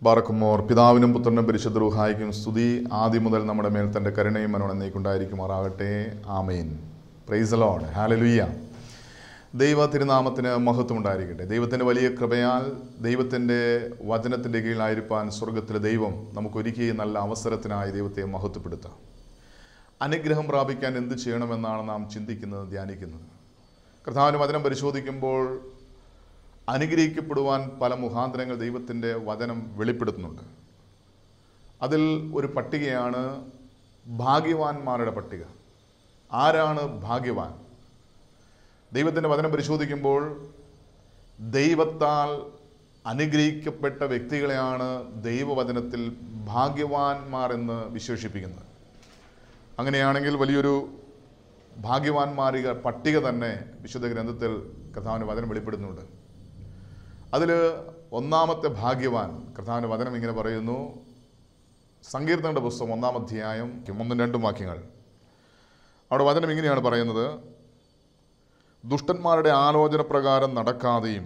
ബാറക്കുമോർ. പിതാവിനും പുത്രനും പരിശുദ്ധ റൂഹായിക്കും സ്തുതി, ആദ്യം മുതൽ നമ്മുടെ മേൽ തൻ്റെ കരുണയും മനോണെന്നേക്കുണ്ടായിരിക്കുമാറാകട്ടെ. ആമേൻ. Praise the lord. ഹല്ലേലൂയ. ദൈവ തിരുനാമത്തിന് മഹത്വം ഉണ്ടായിരിക്കട്ടെ. ദൈവത്തിൻ്റെ വലിയ കൃപയാൽ ദൈവത്തിൻ്റെ വചനത്തിൻ്റെ കീഴിലായിരിക്കാൻ സ്വർഗത്തിലെ ദൈവം നമുക്കൊരുക്കിയ നല്ല അവസരത്തിനായി ദൈവത്തെ മഹത്വപ്പെടുത്താം. അനുഗ്രഹം പ്രാപിക്കാൻ എന്ത് ചെയ്യണമെന്നാണ് നാം ചിന്തിക്കുന്നത്, ധ്യാനിക്കുന്നത്. കർത്താവിൻ്റെ വചനം പരിശോധിക്കുമ്പോൾ അനുഗ്രഹിക്കപ്പെടുവാൻ പല മുഖാന്തരങ്ങൾ ദൈവത്തിൻ്റെ വചനം വെളിപ്പെടുത്തുന്നുണ്ട്. അതിൽ ഒരു പട്ടികയാണ് ഭാഗ്യവാന്മാരുടെ പട്ടിക. ആരാണ് ഭാഗ്യവാൻ? ദൈവത്തിൻ്റെ വചനം പരിശോധിക്കുമ്പോൾ ദൈവത്താൽ അനുഗ്രഹിക്കപ്പെട്ട വ്യക്തികളെയാണ് ദൈവവചനത്തിൽ ഭാഗ്യവാന്മാർ എന്ന് വിശേഷിപ്പിക്കുന്നത്. അങ്ങനെയാണെങ്കിൽ വലിയൊരു ഭാഗ്യവാന്മാരുടെ പട്ടിക തന്നെ വിശുദ്ധ ഗ്രന്ഥത്തിൽ കർത്താവിൻ്റെ വചനം വെളിപ്പെടുന്നുണ്ട്. അതിൽ ഒന്നാമത്തെ ഭാഗ്യവാൻ കർത്താവിൻ്റെ വചനം ഇങ്ങനെ പറയുന്നു. സങ്കീർത്തനങ്ങളുടെ പുസ്തകം 1-ാം അധ്യായം 1-2 വാക്യങ്ങൾ. അവിടെ വചനം ഇങ്ങനെയാണ് പറയുന്നത്: ദുഷ്ടന്മാരുടെ ആലോചന പ്രകാരം നടക്കാതെയും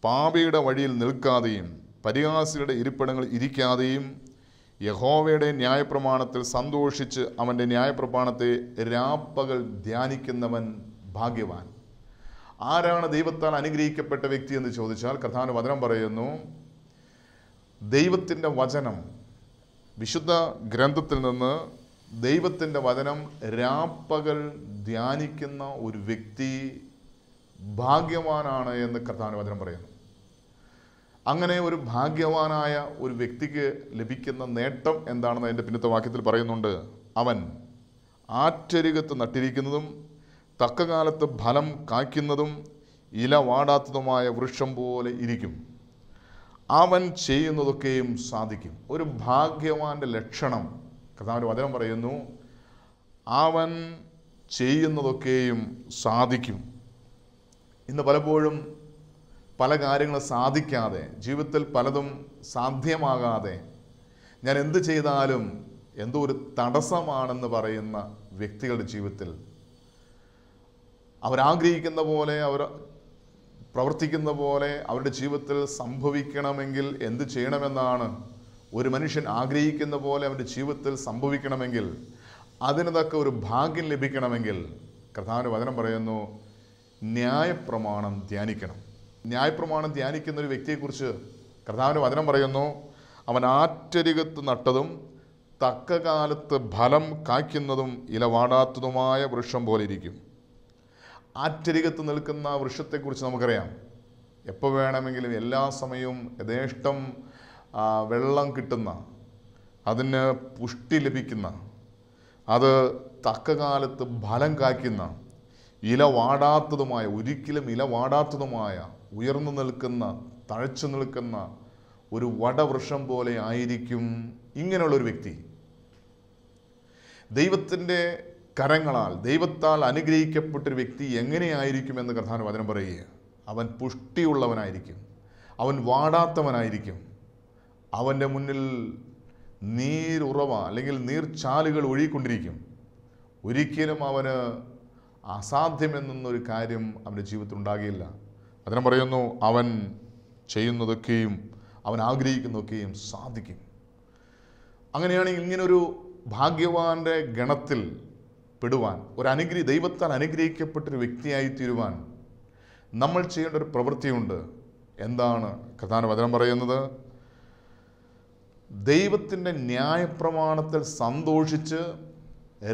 പാപിയുടെ വഴിയിൽ നിൽക്കാതെയും പരിഹാസികളുടെ ഇരിപ്പിടങ്ങളിൽ ഇരിക്കാതെയും യഹോവയുടെ ന്യായപ്രമാണത്തിൽ സന്തോഷിച്ച് അവൻ്റെ ന്യായപ്രമാണത്തെ രാപ്പകൽ ധ്യാനിക്കുന്നവൻ ഭാഗ്യവാൻ. ആരാണ് ദൈവത്താൽ അനുഗ്രഹിക്കപ്പെട്ട വ്യക്തി എന്ന് ചോദിച്ചാൽ കർത്താവിൻ്റെ വചനം പറയുന്നു, ദൈവത്തിൻ്റെ വചനം, വിശുദ്ധ ഗ്രന്ഥത്തിൽ നിന്ന് ദൈവത്തിൻ്റെ വചനം രാപ്പകൽ ധ്യാനിക്കുന്ന ഒരു വ്യക്തി ഭാഗ്യവാനാണ് എന്ന് കർത്താവിൻ്റെ വചനം പറയുന്നു. അങ്ങനെ ഒരു ഭാഗ്യവാനായ ഒരു വ്യക്തിക്ക് ലഭിക്കുന്ന നേട്ടം എന്താണെന്ന് അതിൻ്റെ പിന്നത്തെ വാക്യത്തിൽ പറയുന്നുണ്ട്. അവൻ ആറ്റരികത്ത് നട്ടിരിക്കുന്നതും തക്കകാലത്ത് ഫലം കായ്ക്കുന്നതും ഇല വാടാത്തതുമായ വൃക്ഷം പോലെ ഇരിക്കും. അവൻ ചെയ്യുന്നതൊക്കെയും സാധിക്കും. ഒരു ഭാഗ്യവാന്റെ ലക്ഷണം കർത്താവിൻ്റെ വചനം പറയുന്നു, അവൻ ചെയ്യുന്നതൊക്കെയും സാധിക്കും. ഇന്ന് പലപ്പോഴും പല കാര്യങ്ങളും സാധിക്കാതെ, ജീവിതത്തിൽ പലതും സാധ്യമാകാതെ, ഞാൻ എന്ത് ചെയ്താലും എന്തോ ഒരു തടസ്സമാണെന്ന് പറയുന്ന വ്യക്തികളുടെ ജീവിതത്തിൽ അവരാഗ്രഹിക്കുന്ന പോലെ, അവർ പ്രവർത്തിക്കുന്ന പോലെ അവരുടെ ജീവിതത്തിൽ സംഭവിക്കണമെങ്കിൽ എന്ത് ചെയ്യണമെന്നാണ്? ഒരു മനുഷ്യൻ ആഗ്രഹിക്കുന്ന പോലെ അവൻ്റെ ജീവിതത്തിൽ സംഭവിക്കണമെങ്കിൽ, അതിന് തക്ക ഒരു ഭാഗ്യം ലഭിക്കണമെങ്കിൽ കർത്താവിൻ്റെ വചനം പറയുന്നു, ന്യായപ്രമാണം ധ്യാനിക്കണം. ന്യായപ്രമാണം ധ്യാനിക്കുന്ന ഒരു വ്യക്തിയെക്കുറിച്ച് കർത്താവിൻ്റെ വചനം പറയുന്നു, അവൻ ആറ്റരികത്ത് നട്ടതും തക്കകാലത്ത് ഫലം കായ്ക്കുന്നതും ഇല വാടാത്തതുമായ വൃക്ഷം പോലെ ഇരിക്കും. ആറ്റരികത്ത് നിൽക്കുന്ന വൃക്ഷത്തെക്കുറിച്ച് നമുക്കറിയാം. എപ്പോൾ വേണമെങ്കിലും എല്ലാ സമയവും യഥേഷ്ടം വെള്ളം കിട്ടുന്ന, അതിന് പുഷ്ടി ലഭിക്കുന്ന, അത് തക്കകാലത്ത് ഫലം കായ്ക്കുന്ന, ഇല വാടാത്തതുമായ, ഒരിക്കലും ഇല വാടാത്തതുമായ, ഉയർന്നു നിൽക്കുന്ന, തഴച്ചു നിൽക്കുന്ന ഒരു വടവൃക്ഷം പോലെ ആയിരിക്കും ഇങ്ങനെയുള്ളൊരു വ്യക്തി. ദൈവത്തിൻ്റെ കരങ്ങളാൽ, ദൈവത്താൽ അനുഗ്രഹിക്കപ്പെട്ടൊരു വ്യക്തി എങ്ങനെയായിരിക്കുമെന്ന് കർത്താവിൻ്റെ വചനം പറയുക. അവൻ പുഷ്ടിയുള്ളവനായിരിക്കും, അവൻ വാടാത്തവനായിരിക്കും, അവൻ്റെ മുന്നിൽ നീരുറവ അല്ലെങ്കിൽ നീർച്ചാലുകൾ ഒഴുകിക്കൊണ്ടിരിക്കും. ഒരിക്കലും അവന് അസാധ്യമെന്നൊരു കാര്യം അവൻ്റെ ജീവിതത്തിൽ ഉണ്ടാകുകയില്ല. വചനം പറയുന്നു, അവൻ ചെയ്യുന്നതൊക്കെയും, അവൻ ആഗ്രഹിക്കുന്നതൊക്കെയും സാധിക്കും. അങ്ങനെയാണെങ്കിൽ ഇങ്ങനൊരു ഭാഗ്യവാന്റെ ഗണത്തിൽ പെടുവാൻ, ദൈവത്താൽ അനുഗ്രഹിക്കപ്പെട്ടൊരു വ്യക്തിയായി തീരുവാൻ നമ്മൾ ചെയ്യേണ്ട ഒരു പ്രവൃത്തിയുണ്ട്. എന്താണ് കർത്താവിൻ്റെ വചനം പറയുന്നത്? ദൈവത്തിൻ്റെ ന്യായപ്രമാണത്തിൽ സന്തോഷിച്ച്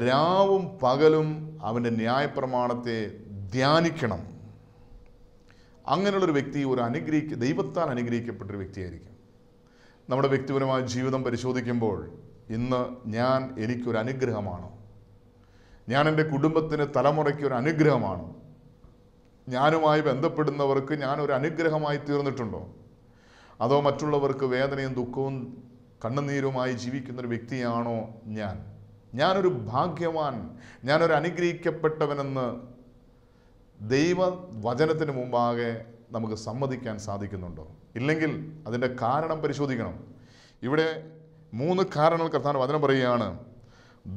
രാവും പകലും അവൻ്റെ ന്യായപ്രമാണത്തെ ധ്യാനിക്കണം. അങ്ങനെയുള്ളൊരു വ്യക്തി ദൈവത്താൽ അനുഗ്രഹിക്കപ്പെട്ടൊരു വ്യക്തിയായിരിക്കും. നമ്മുടെ വ്യക്തിപരമായ ജീവിതം പരിശോധിക്കുമ്പോൾ ഇന്ന് എനിക്കൊരു അനുഗ്രഹമാണോ? ഞാൻ എൻ്റെ കുടുംബത്തിന്, തലമുറയ്ക്ക് ഒരു അനുഗ്രഹമാണോ? ഞാനുമായി ബന്ധപ്പെടുന്നവർക്ക് ഞാനൊരു അനുഗ്രഹമായി തീർന്നിട്ടുണ്ടോ? അതോ മറ്റുള്ളവർക്ക് വേദനയും ദുഃഖവും കണ്ണുനീരുമായി ജീവിക്കുന്നൊരു വ്യക്തിയാണോ ഞാനൊരു ഭാഗ്യവാൻ, ഞാനൊരു അനുഗ്രഹിക്കപ്പെട്ടവനെന്ന് ദൈവവചനത്തിന് മുമ്പാകെ നമുക്ക് സമ്മതിക്കാൻ സാധിക്കുന്നുണ്ടോ? ഇല്ലെങ്കിൽ അതിൻ്റെ കാരണം പരിശോധിക്കണം. ഇവിടെ 3 കാരണങ്ങൾ കർത്താവിൻ്റെ വചനം പറയുകയാണ്.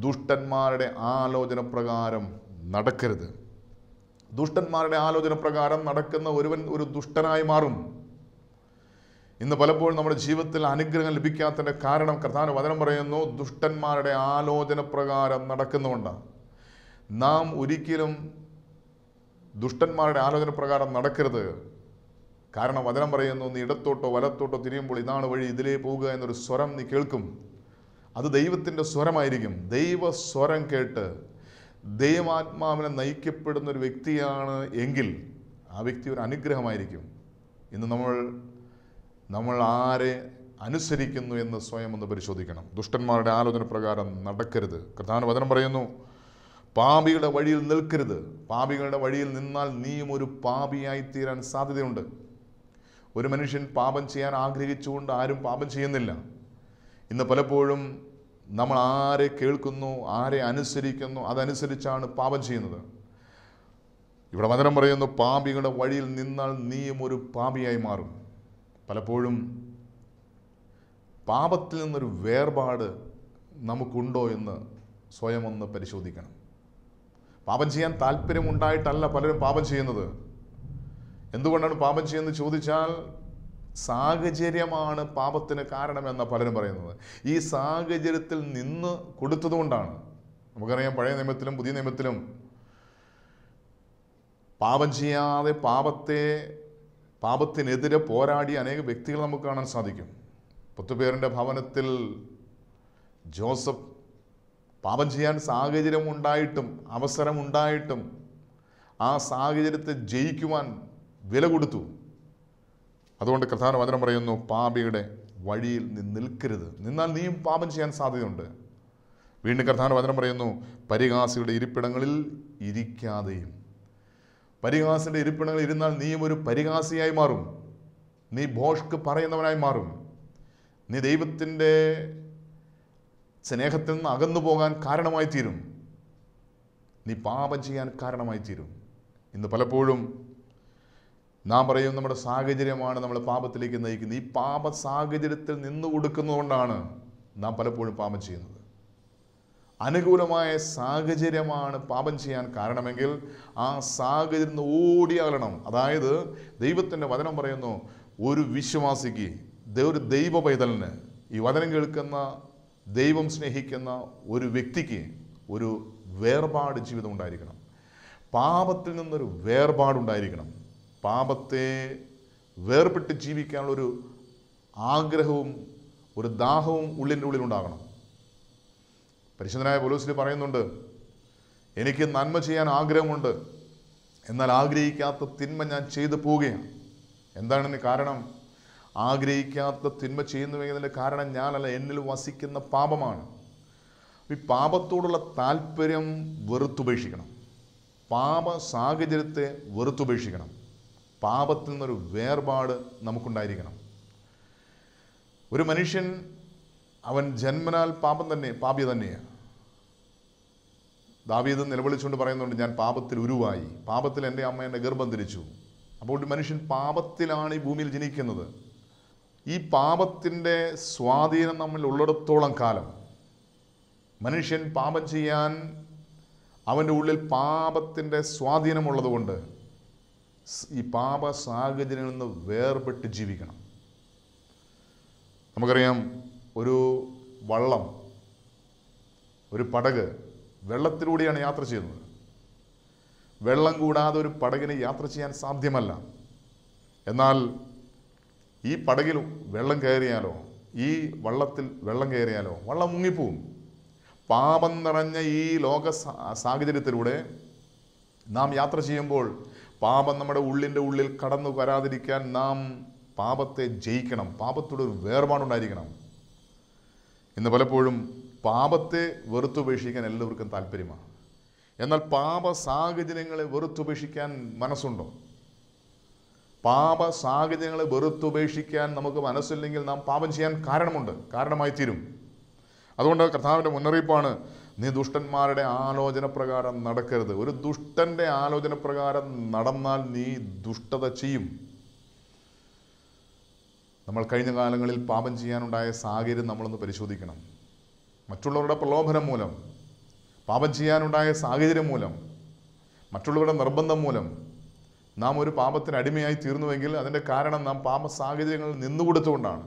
ദുഷ്ടന്മാരുടെ ആലോചന പ്രകാരം നടക്കരുത്. ദുഷ്ടന്മാരുടെ ആലോചന പ്രകാരം നടക്കുന്ന ഒരുവൻ ഒരു ദുഷ്ടനായി മാറും. ഇന്ന് പലപ്പോഴും നമ്മുടെ ജീവിതത്തിൽ അനുഗ്രഹം ലഭിക്കാത്തതിൻ്റെ കാരണം കർത്താവിൻ്റെ വചനം പറയുന്നു, ദുഷ്ടന്മാരുടെ ആലോചന പ്രകാരം നടക്കുന്നുകൊണ്ടാണ്. നാം ഒരിക്കലും ദുഷ്ടന്മാരുടെ ആലോചന പ്രകാരം നടക്കരുത്. കാരണം വചനം പറയുന്നു, നീ ഇടത്തോട്ടോ വലത്തോട്ടോ തിരിയുമ്പോൾ ഇതാണ് വഴി, ഇതിലേ പോവുക എന്നൊരു സ്വരം നീ കേൾക്കും. അത് ദൈവത്തിൻ്റെ സ്വരമായിരിക്കും. ദൈവ സ്വരം കേട്ട് ദൈവാത്മാവിനെ നയിക്കപ്പെടുന്ന ഒരു വ്യക്തിയാണ് എങ്കിൽ ആ വ്യക്തി ഒരു അനുഗ്രഹമായിരിക്കും. ഇന്ന് നമ്മൾ ആരെ അനുസരിക്കുന്നു എന്ന് സ്വയം ഒന്ന് പരിശോധിക്കണം. ദുഷ്ടന്മാരുടെ ആലോചന പ്രകാരം നടക്കരുത്. കർത്താവിന്റെ വചനം പറയുന്നു, പാപികളുടെ വഴിയിൽ നിൽക്കരുത്. പാപികളുടെ വഴിയിൽ നിന്നാൽ നീയും ഒരു പാപിയായി തീരാൻ സാധ്യതയുണ്ട്. ഒരു മനുഷ്യൻ പാപം ചെയ്യാൻ ആഗ്രഹിച്ചുകൊണ്ട് ആരും പാപം ചെയ്യുന്നില്ല. ഇന്ന് പലപ്പോഴും നമ്മൾ ആരെ കേൾക്കുന്നു, ആരെ അനുസരിക്കുന്നു, അതനുസരിച്ചാണ് പാപം ചെയ്യുന്നത്. ഇവിടെ വചനം പറയുന്നു, പാപികളുടെ വഴിയിൽ നിന്നാൽ നീയും ഒരു പാപിയായി മാറും. പലപ്പോഴും പാപത്തിൽ നിന്നൊരു വേർപാട് നമുക്കുണ്ടോ എന്ന് സ്വയം ഒന്ന് പരിശോധിക്കണം. പാപം ചെയ്യാൻ താല്പര്യമുണ്ടായിട്ടല്ല പലരും പാപം ചെയ്യുന്നത്. എന്തുകൊണ്ടാണ് പാപം ചെയ്യുന്നത് ചോദിച്ചാൽ, സാഹചര്യമാണ് പാപത്തിന് കാരണമെന്ന പലരും പറയുന്നത്. ഈ സാഹചര്യത്തിൽ നിന്ന് കൊടുത്തതുകൊണ്ടാണ്. നമുക്കറിയാം, പഴയ നിയമത്തിലും പുതിയ നിയമത്തിലും പാപം ചെയ്യാതെ പാപത്തിനെതിരെ പോരാടിയ അനേക വ്യക്തികൾ നമുക്ക് കാണാൻ സാധിക്കും. 10 പേരുടെ ഭവനത്തിൽ ജോസഫ് പാപം ചെയ്യാൻ സാഹചര്യം ഉണ്ടായിട്ടും അവസരമുണ്ടായിട്ടും ആ സാഹചര്യത്തെ ജയിക്കുവാൻ വില കൊടുത്തു. അതുകൊണ്ട് കർത്താവിന്റെ വചനം പറയുന്നു, പാപിയുടെ വഴിയിൽ നിൽക്കരുത്, നിന്നാൽ നീയും പാപം ചെയ്യാൻ സാധ്യതയുണ്ട്. വീണ്ടും കർത്താവിന്റെ വചനം പറയുന്നു, പരിഹാസിയുടെ ഇരിപ്പിടങ്ങളിൽ ഇരിക്കാതെയും. പരിഹാസിയുടെ ഇരിപ്പിടങ്ങളിൽ ഇരുന്നാൽ നീയും ഒരു പരിഹാസിയായി മാറും. നീ ഭോഷ്ക്ക് പറയുന്നവനായി മാറും. നീ ദൈവത്തിൻ്റെ സ്നേഹത്തിൽ നിന്ന് അകന്നു പോകാൻ കാരണമായി തീരും. നീ പാപം ചെയ്യാൻ കാരണമായി തീരും. ഇന്ന് പലപ്പോഴും നാം പറയും, നമ്മുടെ സാഹചര്യമാണ് നമ്മളെ പാപത്തിലേക്ക് നയിക്കുന്നത്. ഈ പാപ സാഹചര്യത്തിൽ നിന്ന് കൊടുക്കുന്നതുകൊണ്ടാണ് നാം പലപ്പോഴും പാപം ചെയ്യുന്നത്. അനുകൂലമായ സാഹചര്യമാണ് പാപം ചെയ്യാൻ കാരണമെങ്കിൽ ആ സാഹചര്യം ഓടിയകലണം. അതായത് ദൈവത്തിൻ്റെ വചനം പറയുന്നു, ഒരു വിശ്വാസിക്ക്, ഒരു ദൈവ പൈതലിന്, ഈ വചനം കേൾക്കുന്ന ദൈവം സ്നേഹിക്കുന്ന ഒരു വ്യക്തിക്ക് ഒരു വേർപാട് ജീവിതം ഉണ്ടായിരിക്കണം. പാപത്തിൽ നിന്നൊരു വേർപാടുണ്ടായിരിക്കണം. പാപത്തെ വേർപെട്ട് ജീവിക്കാനുള്ളൊരു ആഗ്രഹവും ഒരു ദാഹവും ഉള്ളിൻ്റെ ഉള്ളിലുണ്ടാകണം. പരിശുദ്ധനായ പൗലോസ് പറയുന്നുണ്ട്, എനിക്ക് നന്മ ചെയ്യാൻ ആഗ്രഹമുണ്ട്, എന്നാൽ ആഗ്രഹിക്കാത്ത തിന്മ ഞാൻ ചെയ്തു പോവുകയാണ്. എന്താണ് കാരണം? ആഗ്രഹിക്കാത്ത തിന്മ ചെയ്യുന്നുവെന്നതിൻ്റെ കാരണം ഞാനല്ല, എന്നിൽ വസിക്കുന്ന പാപമാണ്. ഈ പാപത്തോടുള്ള താല്പര്യം വെറുത്തുപേക്ഷിക്കണം. പാപ സാഹചര്യത്തെ വെറുത്തുപേക്ഷിക്കണം. പാപത്തിൽ നിന്നൊരു വേർപാട് നമുക്കുണ്ടായിരിക്കണം. ഒരു മനുഷ്യൻ അവൻ ജന്മനാൽ പാപി തന്നെയാണ്. ദാവീദ് നിലവിളിച്ചുകൊണ്ട് പറയുന്നുണ്ട്, ഞാൻ പാപത്തിൽ ഉരുവായി, പാപത്തിൽ എൻ്റെ അമ്മ എന്നെ ഗർഭം ധരിച്ചു. അപ്പോൾ ഒരു മനുഷ്യൻ പാപത്തിലാണ് ഈ ഭൂമിയിൽ ജനിക്കുന്നത്. ഈ പാപത്തിൻ്റെ സ്വാധീനം നമ്മിൽ ഉള്ളിടത്തോളം കാലം മനുഷ്യൻ പാപം ചെയ്യാൻ അവൻ്റെ ഉള്ളിൽ പാപത്തിൻ്റെ സ്വാധീനമുള്ളത് കൊണ്ട് ഈ പാപ സാഹചര്യങ്ങളിൽ നിന്ന് വേർപെട്ട് ജീവിക്കണം. നമുക്കറിയാം, ഒരു വള്ളം, ഒരു പടക് വെള്ളത്തിലൂടെയാണ് യാത്ര ചെയ്യുന്നത്. വെള്ളം കൂടാതെ ഒരു പടകിന് യാത്ര ചെയ്യാൻ സാധ്യമല്ല. എന്നാൽ ഈ പടകിൽ വെള്ളം കയറിയാലോ, ഈ വള്ളത്തിൽ വെള്ളം കയറിയാലോ വള്ളം മുങ്ങിപ്പോവും. പാപം നിറഞ്ഞ ഈ ലോക സാഹചര്യത്തിലൂടെ നാം യാത്ര ചെയ്യുമ്പോൾ പാപം നമ്മുടെ ഉള്ളിൻ്റെ ഉള്ളിൽ കടന്നു വരാതിരിക്കാൻ നാം പാപത്തെ ജയിക്കണം. പാപത്തോട് ഒരു വേർപാടുണ്ടായിരിക്കണം. ഇന്ന് പലപ്പോഴും പാപത്തെ വെറുത്തുപേക്ഷിക്കാൻ എല്ലാവർക്കും താല്പര്യമാണ്. എന്നാൽ പാപ സാഹചര്യങ്ങളെ വെറുത്തുപേക്ഷിക്കാൻ മനസ്സുണ്ടോ? പാപ സാഹചര്യങ്ങളെ വെറുത്തുപേക്ഷിക്കാൻ നമുക്ക് മനസ്സില്ലെങ്കിൽ നാം പാപം ചെയ്യാൻ കാരണമായി തീരും. അതുകൊണ്ട് കർത്താവിൻ്റെ മുന്നറിയിപ്പാണ്, നീ ദുഷ്ടന്മാരുടെ ആലോചന പ്രകാരം നടക്കരുത്. ഒരു ദുഷ്ടൻ്റെ ആലോചന പ്രകാരം നടന്നാൽ നീ ദുഷ്ടത ചെയ്യും. നമ്മൾ കഴിഞ്ഞ കാലങ്ങളിൽ പാപം ചെയ്യാനുണ്ടായ സാഹചര്യം നമ്മളൊന്ന് പരിശോധിക്കണം. മറ്റുള്ളവരുടെ പ്രലോഭനം മൂലം, പാപം ചെയ്യാനുണ്ടായ സാഹചര്യം മൂലം, മറ്റുള്ളവരുടെ നിർബന്ധം മൂലം നാം ഒരു പാപത്തിന് അടിമയായി തീർന്നുവെങ്കിൽ അതിൻ്റെ കാരണം നാം പാപ സാഹചര്യങ്ങളിൽ നിന്നുകൊടുത്തുകൊണ്ടാണ്.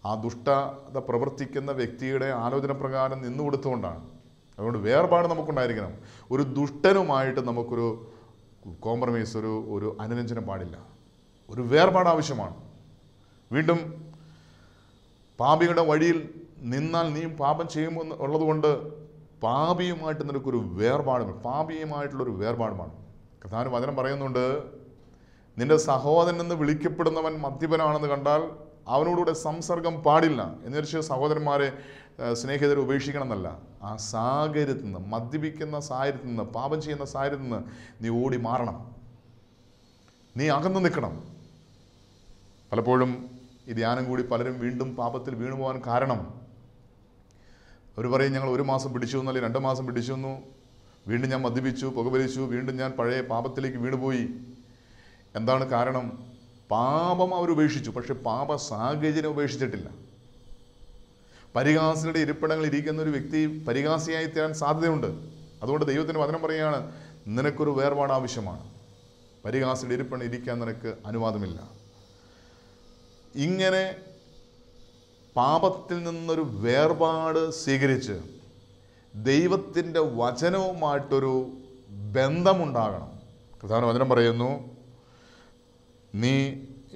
ആ ദുഷ്ടത പ്രവർത്തിക്കുന്ന വ്യക്തിയുടെ ആലോചന പ്രകാരം നിന്നുകൊടുത്തുകൊണ്ടാണ്. അതുകൊണ്ട് വേർപാട് നമുക്കുണ്ടായിരിക്കണം. ഒരു ദുഷ്ടനുമായിട്ട് നമുക്കൊരു കോംപ്രമൈസ്, ഒരു അനുരഞ്ജനം പാടില്ല. ഒരു വേർപാട് ആവശ്യമാണ്. വീണ്ടും പാപിയുടെ വഴിയിൽ നിന്നാൽ നീ പാപം ചെയ്യുമെന്ന് ഉള്ളതുകൊണ്ട് പാപിയുമായിട്ട് നിനക്കൊരു വേർപാടും, പാപിയുമായിട്ടുള്ളൊരു വേർപാടുമാണ്. കർത്താവിന്റെ വചനം പറയുന്നുണ്ട്, നിന്റെ സഹോദരൻ എന്ന് വിളിക്കപ്പെടുന്നവൻ മദ്യപനാണെന്ന് കണ്ടാൽ അവനോടുകൂടെ സംസർഗം പാടില്ല. എന്ന് വെച്ചാൽ സഹോദരന്മാരെ, സ്നേഹിതരെ ഉപേക്ഷിക്കണം എന്നല്ല. ആ സാഹചര്യത്തിൽ നിന്ന്, മദ്യപിക്കുന്ന സാഹചര്യത്തിൽ നിന്ന്, പാപം ചെയ്യുന്ന സാഹചര്യത്തിൽ നിന്ന് നീ ഓടി മാറണം. നീ അകന്നു നിൽക്കണം. പലപ്പോഴും ഈ ധ്യാനം കൂടി പലരും വീണ്ടും പാപത്തിൽ വീണു പോകാൻ കാരണം, അവർ പറയും ഞങ്ങൾ 1 മാസം പിടിച്ചു എന്നു, അല്ലെങ്കിൽ 2 മാസം പിടിച്ചു എന്നു, വീണ്ടും ഞാൻ മദ്യപിച്ചു, പുകവലിച്ചു, വീണ്ടും ഞാൻ പഴയ പാപത്തിലേക്ക് വീണുപോയി. എന്താണ് കാരണം? പാപം അവർ ഉപേക്ഷിച്ചു, പക്ഷെ പാപ സാഹചര്യം ഉപേക്ഷിച്ചിട്ടില്ല. പരിഹാസികളുടെ ഇരിപ്പിടങ്ങളിൽ ഇരിക്കുന്ന ഒരു വ്യക്തി പരിഹാസിയായി തീരാൻ സാധ്യതയുണ്ട്. അതുകൊണ്ട് ദൈവത്തിൻ്റെ വചനം പറയുകയാണ്, നിനക്കൊരു വേർപാട് ആവശ്യമാണ്. പരിഹാസിയുടെ ഇരിപ്പിടം ഇരിക്കാൻ നിനക്ക് അനുവാദമില്ല. ഇങ്ങനെ പാപത്തിൽ നിന്നൊരു വേർപാട് സ്വീകരിച്ച് ദൈവത്തിൻ്റെ വചനവുമായിട്ടൊരു ബന്ധമുണ്ടാകണം. കർത്താവിന്റെ വചനം പറയുന്നു, നീ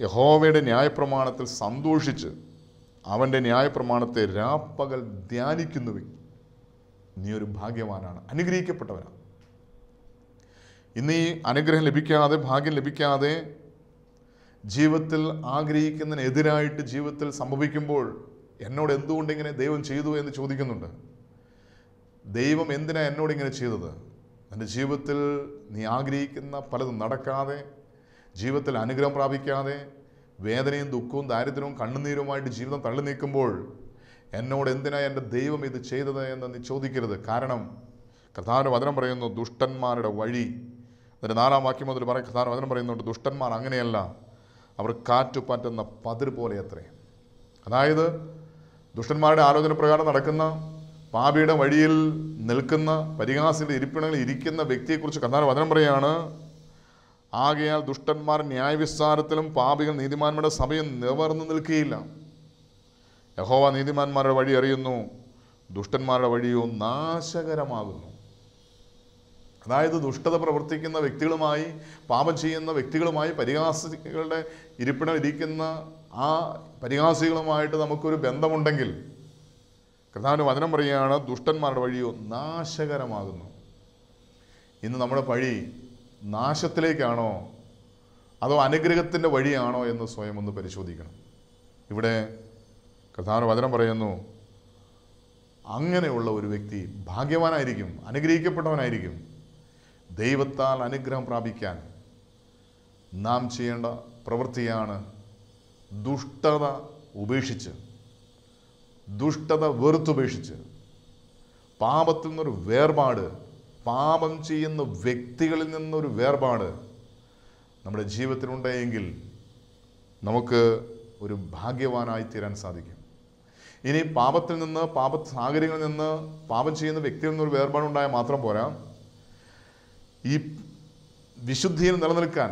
യഹോവയുടെ ന്യായപ്രമാണത്തിൽ സന്തോഷിച്ച് അവൻ്റെ ന്യായപ്രമാണത്തെ രാപ്പകൽ ധ്യാനിക്കുന്നുവെങ്കിൽ നീ ഒരു ഭാഗ്യവാനാണ്, അനുഗ്രഹിക്കപ്പെട്ടവനാണ്. ഇന്ന് ഈ അനുഗ്രഹം ലഭിക്കാതെ, ഭാഗ്യം ലഭിക്കാതെ ജീവിതത്തിൽ ആഗ്രഹിക്കുന്നതിനെതിരായിട്ട് ജീവിതത്തിൽ സംഭവിക്കുമ്പോൾ എന്നോട് എന്തുകൊണ്ടിങ്ങനെ ദൈവം ചെയ്തു എന്ന് ചോദിക്കുന്നുണ്ട്. ദൈവം എന്തിനാ എന്നോട് ഇങ്ങനെ ചെയ്തത്? എൻ്റെ ജീവിതത്തിൽ നീ ആഗ്രഹിക്കുന്ന പലതും നടക്കാതെ, ജീവിതത്തിൽ അനുഗ്രഹം പ്രാപിക്കാതെ, വേദനയും ദുഃഖവും ദാരിദ്ര്യവും കണ്ണുനീരുമായിട്ട് ജീവിതം തള്ളി നീക്കുമ്പോൾ എന്നോട് എന്തിനാ എൻ്റെ ദൈവം ഇത് ചെയ്തത് എന്ന് നീ ചോദിക്കരുത്. കാരണം കർത്താവിൻ്റെ വചനം പറയുന്നു, ദുഷ്ടന്മാരുടെ വഴി, അതിൻ്റെ 4-ാം വാക്യം മുതൽ പറയും, കർത്താവിൻ്റെ വചനം പറയുന്നുണ്ട്, ദുഷ്ടന്മാർ അങ്ങനെയല്ല, അവർ കാറ്റു പറ്റുന്ന പതിർ പോലെ അത്രേ. അതായത് ദുഷ്ടന്മാരുടെ ആലോചന പ്രകാരം നടക്കുന്ന, പാപിയുടെ വഴിയിൽ നിൽക്കുന്ന, പരിഹാസിയുടെ ഇരിപ്പിടങ്ങളിൽ ഇരിക്കുന്ന വ്യക്തിയെക്കുറിച്ച് കർത്താവിന്റെ വചനം പറയുകയാണ്, ആകയാൽ ദുഷ്ടന്മാർ ന്യായവിസ്താരത്തിലും പാപികൾ നീതിമാന്മാരുടെ സഭയിൽ നിവർന്നു നിൽക്കുകയില്ല. യഹോവ നീതിമാന്മാരുടെ വഴി അറിയുന്നു, ദുഷ്ടന്മാരുടെ വഴിയോ നാശകരമാകുന്നു. അതായത് ദുഷ്ടത പ്രവർത്തിക്കുന്ന വ്യക്തികളുമായി, പാപം ചെയ്യുന്ന വ്യക്തികളുമായി, പരിഹാസികളുടെ ഇരിപ്പിടം ഇരിക്കുന്ന ആ പരിഹാസികളുമായിട്ട് നമുക്കൊരു ബന്ധമുണ്ടെങ്കിൽ കർത്താവിന്റെ വചനം പറയുകയാണ്, ദുഷ്ടന്മാരുടെ വഴിയോ നാശകരമാകുന്നു. ഇന്ന് നമ്മുടെ വഴി നാശത്തിലേക്കാണോ അതോ അനുഗ്രഹത്തിൻ്റെ വഴിയാണോ എന്ന് സ്വയം ഒന്ന് പരിശോധിക്കണം. ഇവിടെ കർത്താവിന്റെ വചനം പറയുന്നു, അങ്ങനെയുള്ള ഒരു വ്യക്തി ഭാഗ്യവാനായിരിക്കും, അനുഗ്രഹിക്കപ്പെട്ടവനായിരിക്കും. ദൈവത്താൽ അനുഗ്രഹം പ്രാപിക്കാൻ നാം ചെയ്യേണ്ട പ്രവൃത്തിയാണ് ദുഷ്ടത ഉപേക്ഷിച്ച്, ദുഷ്ടത വെറുത്തുപേക്ഷിച്ച്, പാപത്തിൽ നിന്നൊരു വേർപാട്, പാപം ചെയ്യുന്ന വ്യക്തികളിൽ നിന്നൊരു വേർപാട് നമ്മുടെ ജീവിതത്തിലുണ്ടെങ്കിൽ നമുക്ക് ഒരു ഭാഗ്യവാനായി തീരാൻ സാധിക്കും. ഇനി പാപത്തിൽ നിന്ന്, പാപ സാഹചര്യങ്ങളിൽ നിന്ന്, പാപം ചെയ്യുന്ന വ്യക്തിയിൽ നിന്നൊരു വേർപാടുണ്ടായാൽ മാത്രം പോരാ, ഈ വിശുദ്ധിയിൽ നിലനിൽക്കാൻ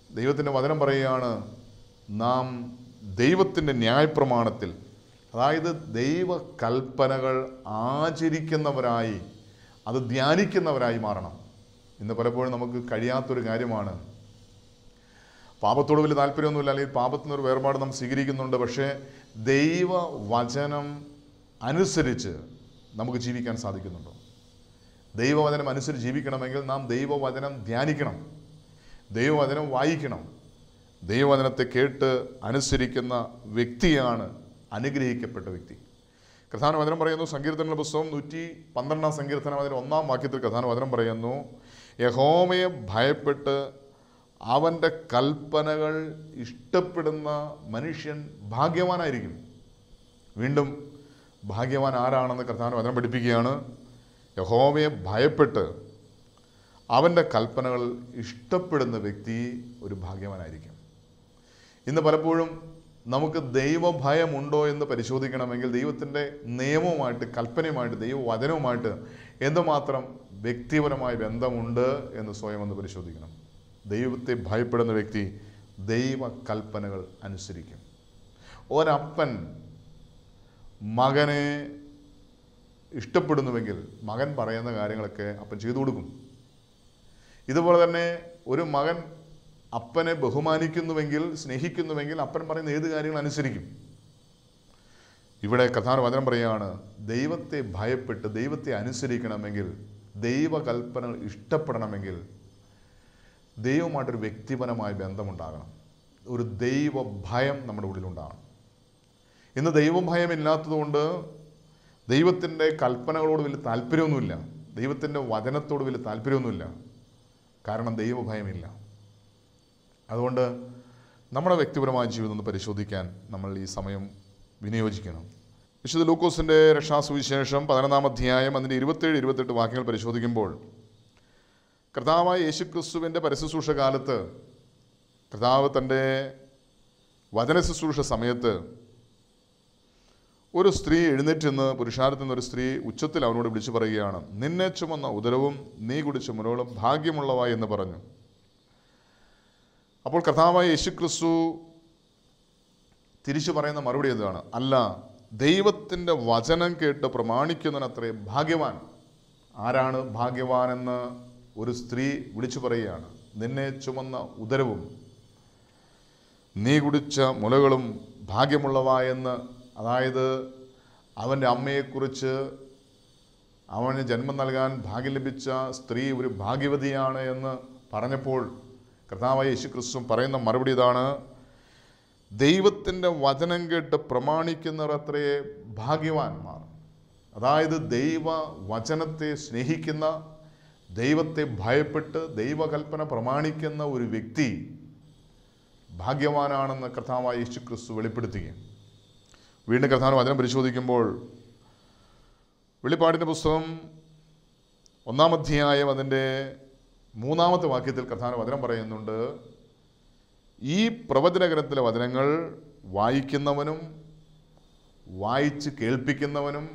ദൈവത്തിൻ്റെ വചനം പറയുകയാണ്, നാം ദൈവത്തിൻ്റെ ന്യായപ്രമാണത്തിൽ, അതായത് ദൈവ കൽപ്പനകൾ ആചരിക്കുന്നവരായി, അത് ധ്യാനിക്കുന്നവരായി മാറണം. ഇന്ന് പലപ്പോഴും നമുക്ക് കഴിയാത്തൊരു കാര്യമാണ്. പാപത്തോട് വലിയ താല്പര്യമൊന്നുമില്ല, അല്ലെങ്കിൽ പാപത്തിൽ നിന്നൊരു വേർപാട് നാം സ്വീകരിക്കുന്നുണ്ട്. പക്ഷേ ദൈവവചനം അനുസരിച്ച് നമുക്ക് ജീവിക്കാൻ സാധിക്കുന്നുണ്ടോ? ദൈവവചനം അനുസരിച്ച് ജീവിക്കണമെങ്കിൽ നാം ദൈവവചനം ധ്യാനിക്കണം, ദൈവവചനം വായിക്കണം. ദൈവവചനത്തെ കേട്ട് അനുസരിക്കുന്ന വ്യക്തിയാണ് അനുഗ്രഹിക്കപ്പെട്ട വ്യക്തി. കർത്താവിന്റെ വചനം പറയുന്നു, സങ്കീർത്തന പുസ്തകം 112-ാം സങ്കീർത്തനം അതിൻ്റെ 1-ാം വാക്യത്തിൽ കർത്താവിന്റെ വചനം പറയുന്നു, യഹോവയെ ഭയപ്പെട്ട് അവൻ്റെ കൽപ്പനകൾ ഇഷ്ടപ്പെടുന്ന മനുഷ്യൻ ഭാഗ്യവാനായിരിക്കും. വീണ്ടും ഭാഗ്യവാൻ ആരാണെന്ന് കർത്താവിന്റെ വചനം പഠിപ്പിക്കുകയാണ്. യഹോവയെ ഭയപ്പെട്ട് അവൻ്റെ കൽപ്പനകൾ ഇഷ്ടപ്പെടുന്ന വ്യക്തി ഒരു ഭാഗ്യവാനായിരിക്കും. ഇന്ന് പലപ്പോഴും നമുക്ക് ദൈവഭയമുണ്ടോ എന്ന് പരിശോധിക്കണമെങ്കിൽ ദൈവത്തിൻ്റെ നിയമവുമായിട്ട്, കൽപ്പനയുമായിട്ട്, ദൈവവചനവുമായിട്ട് എന്തുമാത്രം വ്യക്തിപരമായ ബന്ധമുണ്ട് എന്ന് സ്വയം ഒന്ന് പരിശോധിക്കണം. ദൈവത്തെ ഭയപ്പെടുന്ന വ്യക്തി ദൈവ കൽപ്പനകൾ അനുസരിക്കും. ഒരപ്പൻ മകനെ ഇഷ്ടപ്പെടുന്നുവെങ്കിൽ മകൻ പറയുന്ന കാര്യങ്ങളൊക്കെ അപ്പൻ ചെയ്തു കൊടുക്കും. ഇതുപോലെ തന്നെ ഒരു മകൻ അപ്പനെ ബഹുമാനിക്കുന്നുവെങ്കിൽ, സ്നേഹിക്കുന്നുവെങ്കിൽ അപ്പൻ പറയുന്ന ഏത് കാര്യങ്ങൾ അനുസരിക്കും. ഇവിടെ കർത്താവിന്റെ വചനം പറയുകയാണ്, ദൈവത്തെ ഭയപ്പെട്ട് ദൈവത്തെ അനുസരിക്കണമെങ്കിൽ, ദൈവകൽപ്പനകൾ ഇഷ്ടപ്പെടണമെങ്കിൽ ദൈവമായിട്ടൊരു വ്യക്തിപരമായ ബന്ധമുണ്ടാകണം. ഒരു ദൈവ ഭയം നമ്മുടെ ഉള്ളിലുണ്ടാകണം. ഇന്ന് ദൈവഭയം ഇല്ലാത്തതുകൊണ്ട് ദൈവത്തിൻ്റെ കൽപ്പനകളോട് വലിയ താല്പര്യമൊന്നുമില്ല, ദൈവത്തിൻ്റെ വചനത്തോട് വലിയ താല്പര്യമൊന്നുമില്ല. കാരണം ദൈവഭയമില്ല. അതുകൊണ്ട് നമ്മുടെ വ്യക്തിപരമായ ജീവിതം ഒന്ന് പരിശോധിക്കാൻ നമ്മൾ ഈ സമയം വിനിയോജിക്കണം. വിശുദ്ധ ലൂക്കോസിൻ്റെ രക്ഷാസുവിശേഷം 11-ാം അധ്യായം അതിൻ്റെ 27-28 വാക്യങ്ങൾ പരിശോധിക്കുമ്പോൾ, കർത്താവായ യേശുക്രിസ്തുവിൻ്റെ പരശുശ്രൂഷ കാലത്ത്, കർത്താവ് തൻ്റെ വചന ശുശ്രൂഷ സമയത്ത് ഒരു സ്ത്രീ എഴുന്നേറ്റ് നിന്ന്, പുരുഷാരത്തിൽ നിന്നൊരു സ്ത്രീ ഉച്ചത്തിൽ അവനോട് വിളിച്ചു പറയുകയാണ്, നിന്നെ ചുമന്ന ഉദരവും നീ കുടിച്ച മുലകളും ഭാഗ്യമുള്ളവ എന്ന് പറഞ്ഞു. അപ്പോൾ കർത്താവായ യേശുക്രിസ്തു തിരിച്ചു പറയുന്ന മറുപടി എന്താണ്? അല്ല, ദൈവത്തിൻ്റെ വചനം കേട്ട് പ്രമാണിക്കുന്നവനത്രേ ഭാഗ്യവാൻ. ആരാണ് ഭാഗ്യവാനെന്ന് ഒരു സ്ത്രീ വിളിച്ചു പറയുകയാണ്. നിന്നെ ചുമന്ന ഉദരവും നീ കുടിച്ച മുലകളും ഭാഗ്യമുള്ളവ എന്ന്. അതായത് അവൻ്റെ അമ്മയെക്കുറിച്ച്, അവന് ജന്മം നൽകാൻ ഭാഗ്യം ലഭിച്ച സ്ത്രീ ഒരു ഭാഗ്യവതിയാണ് എന്ന് പറഞ്ഞപ്പോൾ കർത്താവായ യേശുക്രിസ്തു പറയുന്ന മറുപടി ഇതാണ്, ദൈവത്തിൻ്റെ വചനം കേട്ട് പ്രമാണിക്കുന്നവർ അത്രയേ ഭാഗ്യവാന്മാർ. അതായത് ദൈവ വചനത്തെ സ്നേഹിക്കുന്ന, ദൈവത്തെ ഭയപ്പെട്ട് ദൈവകൽപ്പന പ്രമാണിക്കുന്ന ഒരു വ്യക്തി ഭാഗ്യവാനാണെന്ന് കർത്താവായ യേശുക്രിസ്തു വെളിപ്പെടുത്തുകയും. വീണ്ടും കർത്താവിന്റെ വചനം പരിശോധിക്കുമ്പോൾ വെളിപ്പാടിൻ്റെ പുസ്തകം 1-ാം അധ്യായം അതിൻ്റെ 3-ാമത്തെ വാക്യത്തിൽ കർത്താവിന്റെ വചനം പറയുന്നുണ്ട്, ഈ പ്രവചനഗ്രന്ഥത്തിലെ വചനങ്ങൾ വായിക്കുന്നവനും വായിച്ച് കേൾപ്പിക്കുന്നവനും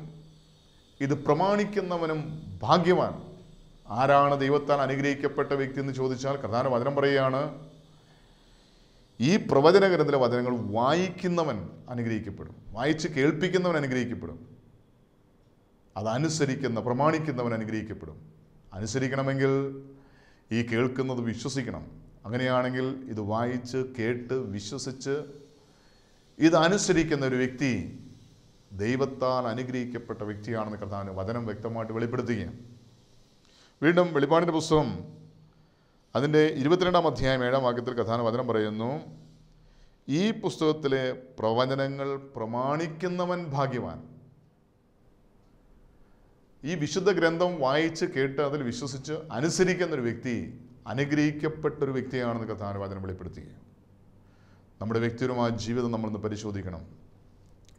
ഇത് പ്രമാണിക്കുന്നവനും ഭാഗ്യവാൻ. ആരാണ് ദൈവത്താൽ അനുഗ്രഹിക്കപ്പെട്ട വ്യക്തി എന്ന് ചോദിച്ചാൽ കർത്താവിന്റെ വചനം പറയുകയാണ്, ഈ പ്രവചനഗ്രന്ഥത്തിലെ വചനങ്ങൾ വായിക്കുന്നവൻ അനുഗ്രഹിക്കപ്പെടും, വായിച്ച് കേൾപ്പിക്കുന്നവൻ അനുഗ്രഹിക്കപ്പെടും, അതനുസരിക്കുന്ന പ്രമാണിക്കുന്നവൻ അനുഗ്രഹിക്കപ്പെടും. അനുസരിക്കണമെങ്കിൽ ഈ കേൾക്കുന്നത് വിശ്വസിക്കണം. അങ്ങനെയാണെങ്കിൽ ഇത് വായിച്ച് കേട്ട് വിശ്വസിച്ച് ഇതനുസരിക്കുന്ന ഒരു വ്യക്തി ദൈവത്താൽ അനുഗ്രഹിക്കപ്പെട്ട വ്യക്തിയാണെന്ന് കർത്താവിന് വചനം വ്യക്തമായിട്ട് വെളിപ്പെടുത്തുകയാണ്. വീണ്ടും വെളിപ്പാടിൻ്റെ പുസ്തകം അതിൻ്റെ 22-ാം അധ്യായം 7-ാം വാക്യത്തിൽ കർത്താവിന്റെ വചനം പറയുന്നു, ഈ പുസ്തകത്തിലെ പ്രവചനങ്ങൾ പ്രമാണിക്കുന്നവൻ ഭാഗ്യവാൻ. ഈ വിശുദ്ധ ഗ്രന്ഥം വായിച്ച് കേട്ട് അതിൽ വിശ്വസിച്ച് അനുസരിക്കുന്ന ഒരു വ്യക്തി അനുഗ്രഹിക്കപ്പെട്ടൊരു വ്യക്തിയാണെന്ന് കർത്താവിന്റെ വചനം വെളിപ്പെടുത്തുകയാണ്. നമ്മുടെ വ്യക്തിപരമായ ജീവിതം നമ്മളൊന്ന് പരിശോധിക്കണം.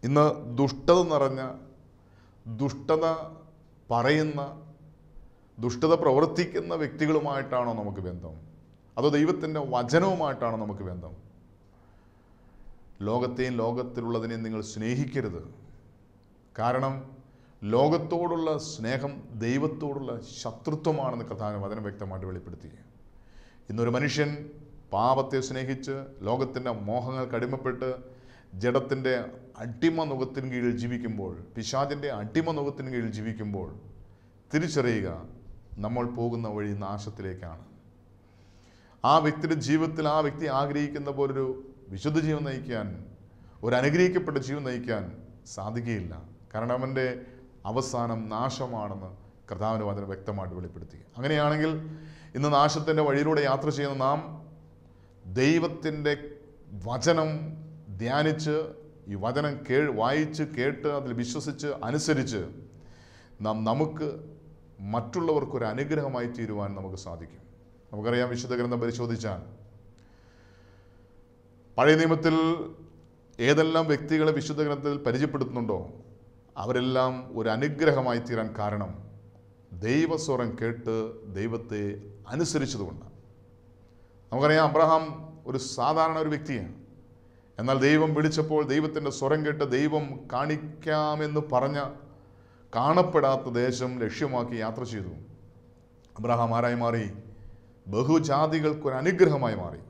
ഇന്ന് ദുഷ്ടത നിറഞ്ഞ, ദുഷ്ടത പറയുന്ന, ദുഷ്ടത പ്രവർത്തിക്കുന്ന വ്യക്തികളുമായിട്ടാണോ നമുക്ക് ബന്ധം? അതോ ദൈവത്തിൻ്റെ വചനവുമായിട്ടാണോ നമുക്ക് ബന്ധം? ലോകത്തെയും ലോകത്തിലുള്ളതിനെയും നിങ്ങൾ സ്നേഹിക്കരുത്. കാരണം ലോകത്തോടുള്ള സ്നേഹം ദൈവത്തോടുള്ള ശത്രുത്വമാണെന്ന് കർത്താവിന്റെ വചനം വ്യക്തമായിട്ട് വെളിപ്പെടുത്തി. ഇന്നൊരു മനുഷ്യൻ പാപത്തെ സ്നേഹിച്ച് ലോകത്തിൻ്റെ മോഹങ്ങൾക്ക് അടിമപ്പെട്ട് ജഡത്തിൻ്റെ അടിമ നുഖത്തിന് കീഴിൽ ജീവിക്കുമ്പോൾ, പിശാചിൻ്റെ അടിമ നുഖത്തിന് കീഴിൽ ജീവിക്കുമ്പോൾ തിരിച്ചറിയുക, നമ്മൾ പോകുന്ന വഴി നാശത്തിലേക്കാണ്. ആ വ്യക്തിയുടെ ജീവിതത്തിൽ ആ വ്യക്തി ആഗ്രഹിക്കുന്ന പോലൊരു വിശുദ്ധ ജീവൻ നയിക്കാൻ, ഒരു അനുഗ്രഹിക്കപ്പെട്ട ജീവൻ നയിക്കാൻ സാധിക്കുകയില്ല. കാരണം അവൻ്റെ അവസാനം നാശമാണെന്ന് കർത്താവിന്റെ വചനം വ്യക്തമായിട്ട് വെളിപ്പെടുത്തി. അങ്ങനെയാണെങ്കിൽ ഇന്ന് നാശത്തിൻ്റെ വഴിയിലൂടെ യാത്ര ചെയ്യുന്ന നാം ദൈവത്തിൻ്റെ വചനം ധ്യാനിച്ച്, ഈ വചനം വായിച്ച് കേട്ട് അതിൽ വിശ്വസിച്ച് അനുസരിച്ച് നമുക്ക് മറ്റുള്ളവർക്കൊരു അനുഗ്രഹമായി തീരുവാൻ നമുക്ക് സാധിക്കും. നമുക്കറിയാം, വിശുദ്ധ ഗ്രന്ഥം പരിശോധിച്ചാൽ പഴയ നിയമത്തിൽ ഏതെല്ലാം വ്യക്തികളെ വിശുദ്ധ ഗ്രന്ഥത്തിൽ പരിചയപ്പെടുത്തുന്നുണ്ടോ അവരെല്ലാം ഒരു അനുഗ്രഹമായി തീരാൻ കാരണം ദൈവസ്വരം കേട്ട് ദൈവത്തെ അനുസരിച്ചതുകൊണ്ടാണ്. നമുക്കറിയാം, അബ്രഹാം ഒരു സാധാരണ ഒരു വ്യക്തിയാണ്. എന്നാൽ ദൈവം വിളിച്ചപ്പോൾ ദൈവത്തിൻ്റെ സ്വരം കേട്ട് ദൈവം കാണിക്കാമെന്ന് പറഞ്ഞ കാണപ്പെടാത്ത ദേശം ലക്ഷ്യമാക്കി യാത്ര ചെയ്തു. അബ്രഹാം ആരായി മാറി? ബഹുജാതികൾക്കൊരു അനുഗ്രഹമായി മാറി.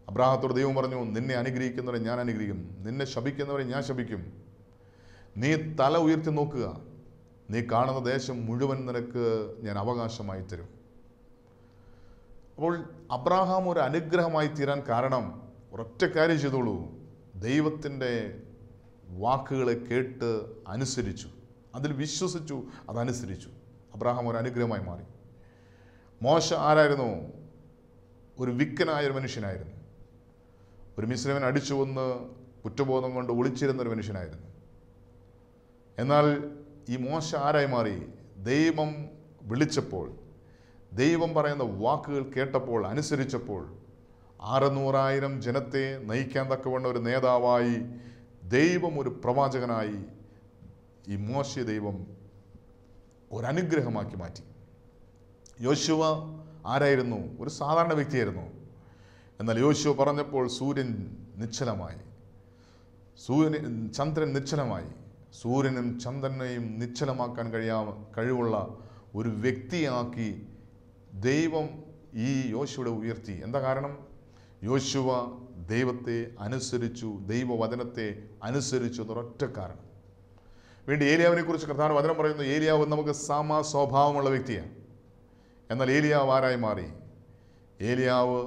അബ്രാഹത്തോട് ദൈവം പറഞ്ഞു, നിന്നെ അനുഗ്രഹിക്കുന്നവരെ ഞാൻ അനുഗ്രഹിക്കും, നിന്നെ ശപിക്കുന്നവരെ ഞാൻ ശപിക്കും. നീ തല ഉയർത്തി നോക്കുക, നീ കാണുന്ന ദേശം മുഴുവൻ നിനക്ക് ഞാൻ അവകാശമായി തരും. അപ്പോൾ അബ്രാഹാം ഒരു അനുഗ്രഹമായി തീരാൻ കാരണം ഒരൊറ്റ കാര്യം ചെയ്തോളൂ, ദൈവത്തിൻ്റെ വാക്കുകളെ കേട്ട് അനുസരിച്ചു, അതിൽ വിശ്വസിച്ചു, അതനുസരിച്ചു. അബ്രാഹാം ഒരു അനുഗ്രഹമായി മാറി. മോശ ആരായിരുന്നു? ഒരു വിക്കനായൊരു മനുഷ്യനായിരുന്നു. ഒരു മിസ്രൈമിനെ അടിച്ചു കൊന്ന് കുറ്റബോധം കൊണ്ട് ഒളിച്ചിരുന്നൊരു മനുഷ്യനായിരുന്നു. എന്നാൽ ഈ മോശ ആരായി മാറി? ദൈവം വിളിച്ചപ്പോൾ, ദൈവം പറയുന്ന വാക്കുകൾ കേട്ടപ്പോൾ, അനുസരിച്ചപ്പോൾ 600,000 ജനത്തെ നയിക്കാൻ തക്കവണ്ണ ഒരു നേതാവായി, ദൈവം ഒരു പ്രവാചകനായി ഈ മോശയെ ദൈവം ഒരനുഗ്രഹമാക്കി മാറ്റി. യോശുവ ആരായിരുന്നു? ഒരു സാധാരണ വ്യക്തിയായിരുന്നു. എന്നാൽ യോശുവ പറഞ്ഞപ്പോൾ സൂര്യൻ നിശ്ചലമായി, ചന്ദ്രൻ നിശ്ചലമായി. സൂര്യനും ചന്ദ്രനെയും നിശ്ചലമാക്കാൻ കഴിവുള്ള ഒരു വ്യക്തിയാക്കി ദൈവം ഈ യോശുവയെ ഉയർത്തി. എന്താ കാരണം? യോശുവ ദൈവത്തെ അനുസരിച്ചു, ദൈവവചനത്തെ അനുസരിച്ചു എന്നൊരൊറ്റ കാരണം. വീണ്ടും ഏലിയാവിനെ കുറിച്ച് കർത്താവിന്റെ വചനം പറയുന്നു, ഏലിയാവ് നമുക്ക് സ്വഭാവമുള്ള വ്യക്തിയാണ്. എന്നാൽ ഏലിയാവ് ആരായി മാറി? ഏലിയാവ്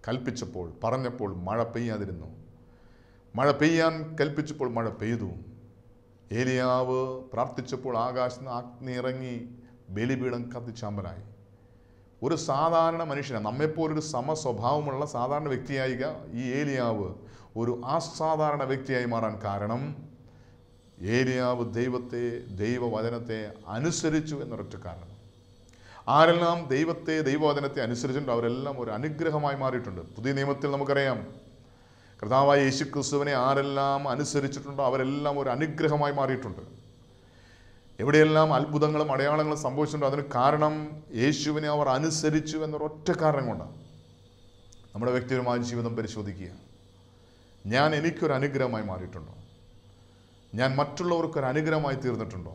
കൽപ്പിച്ചപ്പോൾ, പറഞ്ഞപ്പോൾ മഴ പെയ്യാതിരുന്നു. മഴ പെയ്യാൻ കൽപ്പിച്ചപ്പോൾ മഴ പെയ്തു. ഏലിയാവ് പ്രാർത്ഥിച്ചപ്പോൾ ആകാശത്ത് നിന്ന് അഗ്നി ഇറങ്ങി ബലിപീഠം കത്തിച്ചാമ്പലായി. ഒരു സാധാരണ മനുഷ്യനാണ്, നമ്മെപ്പോലൊരു സമസ്വഭാവമുള്ള സാധാരണ വ്യക്തിയായി ഈ ഏലിയാവ് ഒരു അസാധാരണ വ്യക്തിയായി മാറാൻ കാരണം ഏലിയാവ് ദൈവത്തെ, ദൈവവചനത്തെ അനുസരിച്ചു എന്നൊരൊറ്റ കാരണം. ആരെല്ലാം ദൈവത്തെ, ദൈവവചനത്തെ അനുസരിച്ചിട്ടുണ്ട് അവരെല്ലാം ഒരു അനുഗ്രഹമായി മാറിയിട്ടുണ്ട്. പുതിയ നിയമത്തിൽ നമുക്കറിയാം, കർത്താവായ യേശുക്രിസ്തുവിനെ ആരെല്ലാം അനുസരിച്ചിട്ടുണ്ടോ അവരെല്ലാം ഒരു അനുഗ്രഹമായി മാറിയിട്ടുണ്ട്. എവിടെയെല്ലാം അത്ഭുതങ്ങളും അടയാളങ്ങളും സംഭവിച്ചിട്ടുണ്ടോ അതിന് കാരണം യേശുവിനെ അവർ അനുസരിച്ചു എന്നൊരൊറ്റ കാരണം കൊണ്ടാണ്. നമ്മുടെ വ്യക്തിപരമായ ജീവിതം പരിശോധിക്കുക. എനിക്കൊരു അനുഗ്രഹമായി മാറിയിട്ടുണ്ടോ? ഞാൻ മറ്റുള്ളവർക്കൊരു അനുഗ്രഹമായി തീർന്നിട്ടുണ്ടോ?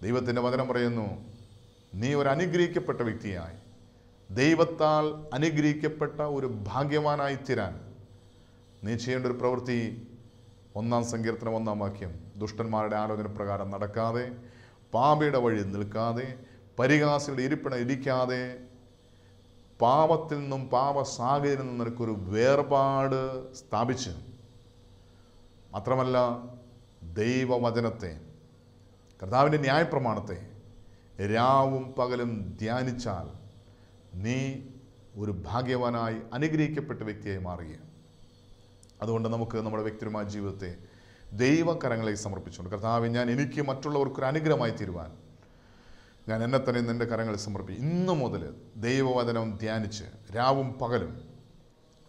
ദൈവത്തിൻ്റെ വചനം പറയുന്നു, നീ ഒരു അനുഗ്രഹിക്കപ്പെട്ട വ്യക്തിയായി, ദൈവത്താൽ അനുഗ്രഹിക്കപ്പെട്ട ഒരു ഭാഗ്യവാനായി തീരാൻ നീ ചെയ്യേണ്ട ഒരു പ്രവൃത്തി 1 സങ്കീർത്തനം 1 വാക്യം, ദുഷ്ടന്മാരുടെ ആലോചന പ്രകാരം നടക്കാതെ, പാപിയുടെ വഴി നിൽക്കാതെ, പരിഹാസിയുടെ ഇരിപ്പിടം ഇരിക്കാതെ, പാപത്തിൽ നിന്നും പാപ സാഹചര്യത്തിൽ നിന്നും നിനക്കൊരു വേർപാട് സ്ഥാപിച്ച്, മാത്രമല്ല ദൈവവചനത്തെ, കർത്താവിൻ്റെ ന്യായപ്രമാണത്തെ രാവും പകലും ധ്യാനിച്ചാൽ നീ ഒരു ഭാഗ്യവാനായി അനുഗ്രഹിക്കപ്പെട്ട വ്യക്തിയായി മാറുകയാണ്. അതുകൊണ്ട് നമുക്ക് നമ്മുടെ വ്യക്തിപരമായ ജീവിതത്തെ ദൈവകരങ്ങളെ സമർപ്പിച്ചുകൊണ്ട്, കർത്താവേ, എനിക്ക് മറ്റുള്ളവർക്കൊരു അനുഗ്രഹമായി തീരുവാൻ ഞാൻ എന്നെ തന്നെ നിൻ്റെ കരങ്ങളിൽ സമർപ്പിക്കും. ഇന്നു മുതൽ ദൈവവചനം ധ്യാനിച്ച് രാവും പകലും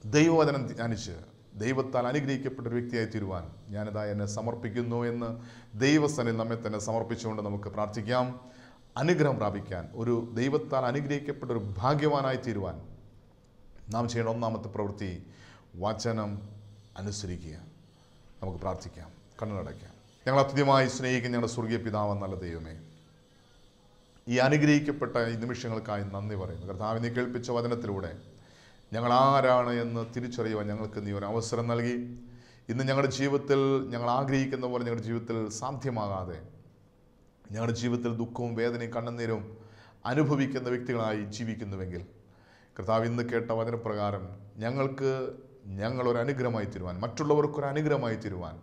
ദൈവവചനം ധ്യാനിച്ച് ദൈവത്താൽ അനുഗ്രഹിക്കപ്പെട്ട ഒരു വ്യക്തിയായി തീരുവാൻ ഞാനിതാ എന്നെ സമർപ്പിക്കുന്നു എന്ന് ദൈവസന്നിധിയിൽ നമ്മെ തന്നെ സമർപ്പിച്ചുകൊണ്ട് നമുക്ക് പ്രാർത്ഥിക്കാം. അനുഗ്രഹം പ്രാപിക്കാൻ, ഒരു ദൈവത്താൽ അനുഗ്രഹിക്കപ്പെട്ട ഒരു ഭാഗ്യവാനായി തീരുവാൻ നാം ചെയ്യേണ്ട ഒന്നാമത്തെ പ്രവൃത്തി വചനം അനുസരിക്കുക. നമുക്ക് പ്രാർത്ഥിക്കാം, കണ്ണുനടയ്ക്കാം. ഞങ്ങൾ അത്യധികമായി സ്നേഹിക്കുന്ന ഞങ്ങളുടെ സ്വർഗീയ പിതാവ് നല്ല ദൈവമേ, ഈ അനുഗ്രഹിക്കപ്പെട്ട ഈ നിമിഷങ്ങൾക്കായി നന്ദി പറയുന്നു. കർത്താവേ, നീ കേൾപ്പിച്ച വചനത്തിലൂടെ ഞങ്ങൾ ആരാണ് എന്ന് തിരിച്ചറിയുവാൻ ഞങ്ങൾക്ക് നീ ഒരു അവസരം നൽകി. ഇന്ന് ഞങ്ങളുടെ ജീവിതത്തിൽ ഞങ്ങൾ ആഗ്രഹിക്കുന്ന പോലെ ഞങ്ങളുടെ ജീവിതത്തിൽ സാധ്യമാകാതെ ഞങ്ങളുടെ ജീവിതത്തിൽ ദുഃഖവും വേദനയും കണ്ണുനീരും അനുഭവിക്കുന്ന വ്യക്തികളായി ജീവിക്കുന്നുവെങ്കിൽ, കർത്താവ്, ഇന്ന് കേട്ട വചനപ്രകാരം ഞങ്ങളൊരു അനുഗ്രഹമായി തീരുവാൻ, മറ്റുള്ളവർക്കൊരു അനുഗ്രഹമായി തീരുവാൻ,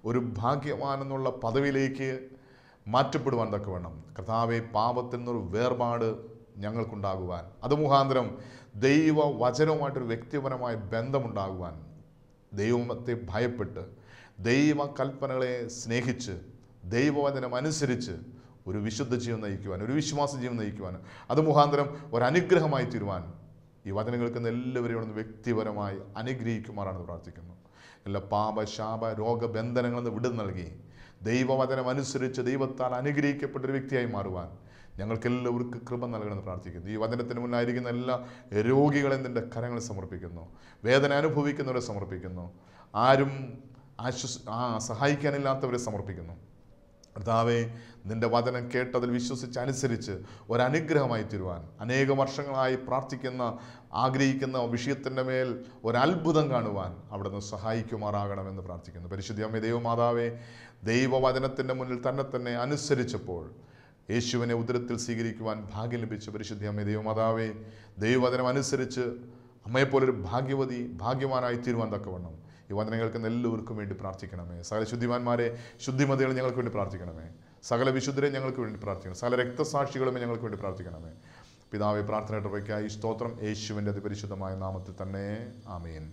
ഒരു ഭാഗ്യവാൻ എന്നുള്ള പദവിയിലേക്ക് മാറ്റപ്പെടുവാൻ തക്കവണ്ണം കർത്താവെ, പാപത്തിൽ നിന്നൊരു വേർപാട് ഞങ്ങൾക്കുണ്ടാകുവാൻ, അത് മുഖാന്തരം ദൈവവചനവുമായിട്ടൊരു വ്യക്തിപരമായ ബന്ധമുണ്ടാകുവാൻ, ദൈവത്തെ ഭയപ്പെട്ട് ദൈവ കൽപ്പനകളെ സ്നേഹിച്ച് ദൈവവചനം അനുസരിച്ച് ഒരു വിശുദ്ധ ജീവൻ നയിക്കുവാൻ, ഒരു വിശ്വാസ ജീവൻ നയിക്കുവാൻ, അത് മുഖാന്തരം ഒരനുഗ്രഹമായി തീരുവാൻ ഈ വചനം കേൾക്കുന്ന എല്ലാവരെയും ഒന്ന് വ്യക്തിപരമായി അനുഗ്രഹിക്കുമാറാണെന്ന് പ്രാർത്ഥിക്കുന്നു. എല്ലാ പാപ ശാപ രോഗബന്ധനങ്ങളിൽ നിന്ന് വിടുതൽ നൽകി ദൈവവചനം അനുസരിച്ച് ദൈവത്താൽ അനുഗ്രഹിക്കപ്പെട്ടൊരു വ്യക്തിയായി മാറുവാൻ ഞങ്ങൾക്കെല്ലാവർക്കും കൃപ നൽകണമെന്ന് പ്രാർത്ഥിക്കുന്നു. ഈ വചനത്തിന് മുന്നായിരിക്കുന്ന എല്ലാ രോഗികളെയും നിൻ്റെ കരങ്ങളിൽ സമർപ്പിക്കുന്നു. വേദന അനുഭവിക്കുന്നവരെ സമർപ്പിക്കുന്നു. ആരും സഹായിക്കാനില്ലാത്തവരെ സമർപ്പിക്കുന്നു. കർത്താവേ, നിൻ്റെ വചനം കേട്ടതിൽ വിശ്വസിച്ച് അനുസരിച്ച് ഒരനുഗ്രഹമായി തീരുവാൻ, അനേക വർഷങ്ങളായി പ്രാർത്ഥിക്കുന്ന ആഗ്രഹിക്കുന്ന വിഷയത്തിൻ്റെ മേൽ ഒരത്ഭുതം കാണുവാൻ അവിടുന്ന് സഹായിക്കുമാറാകണമെന്ന് പ്രാർത്ഥിക്കുന്നു. പരിശുദ്ധ അമ്മേ ദൈവമാതാവേ, ദൈവവചനത്തിൻ്റെ മുന്നിൽ തന്നെ അനുസരിച്ചപ്പോൾ യേശുവിനെ ഉദരത്തിൽ സ്വീകരിക്കുവാൻ ഭാഗ്യം ലഭിച്ചു. പരിശുദ്ധ അമ്മേ ദൈവമാതാവേ, ദൈവവചനം അനുസരിച്ച് അമ്മയെപ്പോലൊരു ഭാഗ്യവാനായി തീരുവാൻ തക്കവണ്ണം ഈ വചനം കേൾക്കുന്ന എല്ലാവർക്കും വേണ്ടി പ്രാർത്ഥിക്കണമേ. സകല ശുദ്ധിമാന്മാരെ, ശുദ്ധിമതികളെ ഞങ്ങൾക്ക് വേണ്ടി പ്രാർത്ഥിക്കണമേ. സകല വിശുദ്ധരെ ഞങ്ങൾക്ക് വേണ്ടി പ്രാർത്ഥിക്കണം. സകല രക്തസാക്ഷികളുമേ ഞങ്ങൾക്ക് വേണ്ടി പ്രാർത്ഥിക്കണമേ. പിതാവേ, പ്രാർത്ഥനയുടെ വയ്ക്കായി സ്തോത്രം. യേശുവിൻ്റെ അതിപരിശുദ്ധമായ നാമത്തിൽ തന്നെ. ആമേൻ.